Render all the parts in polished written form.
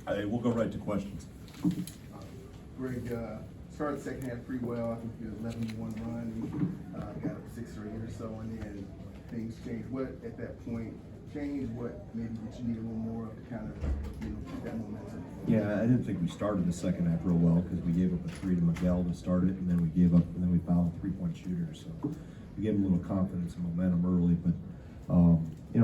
We'll go right to questions. Greg, started the second half pretty well. I think you had 11-1 run, got up 6 or 8 or so, and then things changed. What at that point changed? What maybe did you need a little more of to kind of keep that momentum? Yeah, I didn't think we started the second half real well because we gave up a 3 to Miguel to start it, and then we fouled a 3-point shooter. So we gave him a little confidence and momentum early, but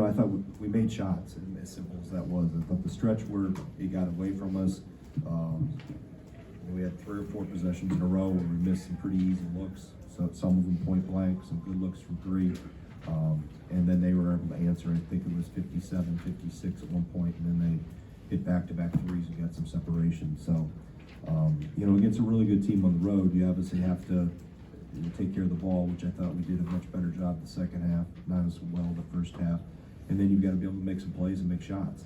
I thought we made shots, and as simple as that was. I thought the stretch where he got away from us, we had 3 or 4 possessions in a row where we missed some pretty easy looks. So some of them point blank, some good looks from 3. And then they were able to answer. I think it was 57, 56 at one point, and then they hit back-to-back threes and got some separation. So, against a really good team on the road, you obviously have to take care of the ball, which I thought we did a much better job the second half, not as well the first half. And then you've got to be able to make some plays and make shots.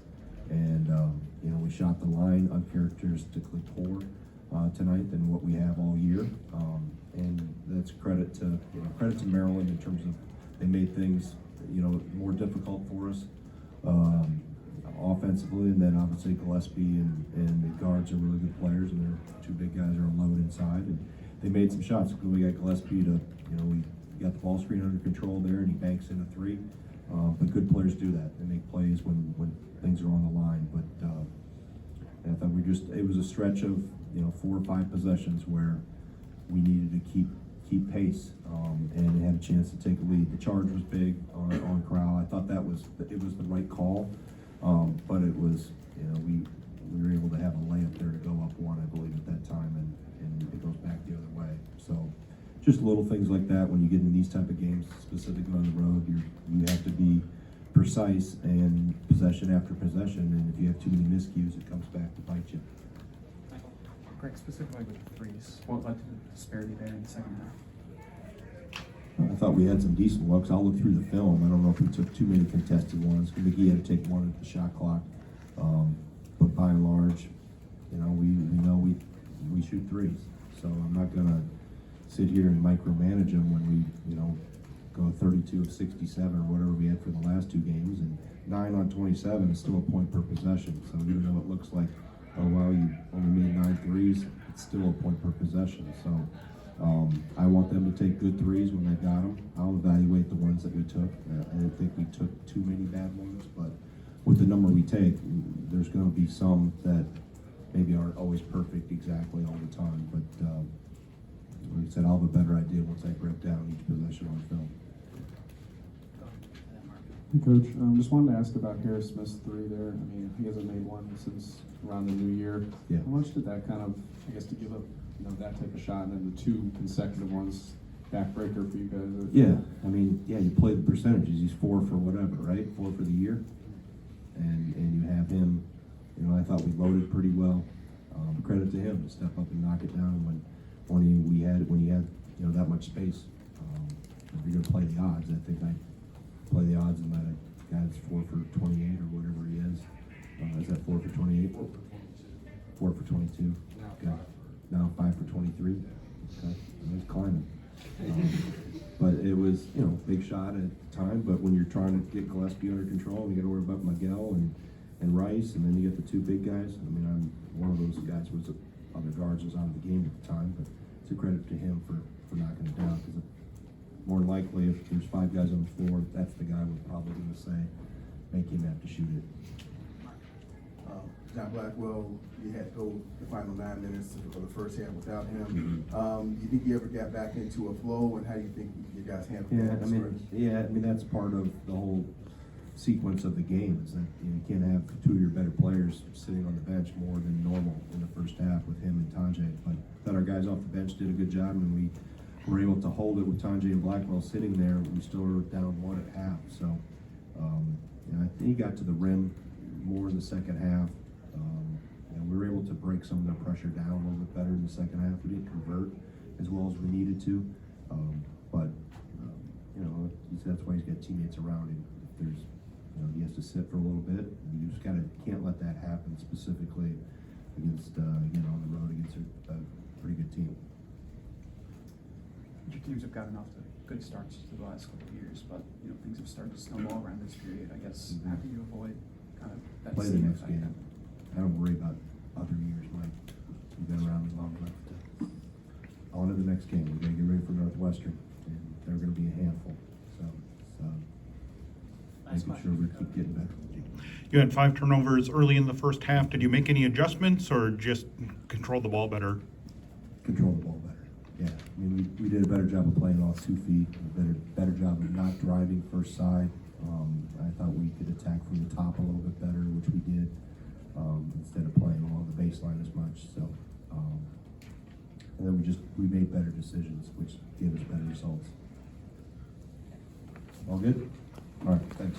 And, we shot the line uncharacteristically poor tonight than what we have all year. And that's credit to Maryland in terms of they made things, more difficult for us offensively. And then obviously Gillespie and the guards are really good players, and their 2 big guys are a load inside. And they made some shots. We got Gillespie to, we got the ball screen under control there, and he banks in a 3. But good players do that. They make plays when things are on the line. But I thought it was a stretch of 4 or 5 possessions where we needed to keep pace and had a chance to take a lead. The charge was big on Corral. I thought it was the right call, but it was we were able to have a layup there to go up 1, I believe, at that time, and it goes back the other way. So just little things like that when you get in these type of games, specifically on the road, you have to be precise and possession after possession, and if you have too many miscues, it comes back to bite you. Greg, specifically with the threes, what led to the disparity there in the second half? I thought we had some decent looks. I'll look through the film. I don't know if we took too many contested ones. McGee had to take 1 at the shot clock, but by and large, we know we shoot threes. So I'm not gonna sit here and micromanage them when we go 32 of 67 or whatever we had for the last 2 games, and 9 on 27 is still a point per possession. So even though it looks like, oh wow, you only made 9 threes, it's still a point per possession. So I want them to take good threes when they got them. I'll evaluate the ones that we took. I didn't think we took too many bad ones, but with the number we take, there's going to be some that maybe aren't always perfect exactly all the time. But like I said, I'll have a better idea once I break down each possession on film. Hey, Coach, just wanted to ask about Harris Smith's 3 there. I mean, he hasn't made one since around the new year. Yeah. How much did that kind of, to give up, that type of shot, and then the 2 consecutive ones, backbreaker for you guys? Yeah, you play the percentages. He's 4 for whatever, right? 4 for the year, and you have him. I thought we loaded pretty well. Credit to him to step up and knock it down when he had that much space. If you're gonna play the odds, I think I play the odds and let a guy that's 4 for 28 or whatever he is. Is that 4 for 28? 4 for 22. Okay. Now 5 for 23. Okay. He's climbing. But it was, big shot at the time. But when you're trying to get Gillespie under control, you got to worry about Miguel and Rice, and then you get the 2 big guys. I'm one of those guys was other guards was out of the game at the time, but it's a credit to him for knocking it down, because more than likely, if there's 5 guys on the floor, that's the guy we're probably going to say, make him have to shoot it. John Blackwell, you had to go the final 9 minutes of the first half without him. Do you think you ever got back into a flow, and how do you think you guys handled that? That's part of the whole sequence of the game, is that you can't have 2 of your better players sitting on the bench more than normal in the first half with him and Tanjay. But I thought our guys off the bench did a good job, and we were able to hold it with Tanjay and Blackwell sitting there. We still were down 1 at half. So I think he got to the rim more in the second half. We were able to break some of their pressure down a little bit better in the second half. We didn't convert as well as we needed to, but that's why he's got teammates around him. If there's, he has to sit for a little bit. You just can't let that happen, specifically against on the road against a pretty good team. Your teams have gotten off to good starts to the last couple of years, but things have started to snowball around this period. I guess how can you avoid kind of that Play the next game. I don't worry about other years, Mike. You've been around long enough to. On to the next game. We gotta get ready for Northwestern, and they're gonna be a handful. So, making sure we keep getting better. You had 5 turnovers early in the first half. Did you make any adjustments or just control the ball better? Control the ball better. Yeah, I mean, we did a better job of playing off 2 feet, a better job of not driving first side. I thought we could attack from the top a little bit better, which we did, instead of playing along the baseline as much. So, and then we made better decisions, which gave us better results. All good? All right, thanks.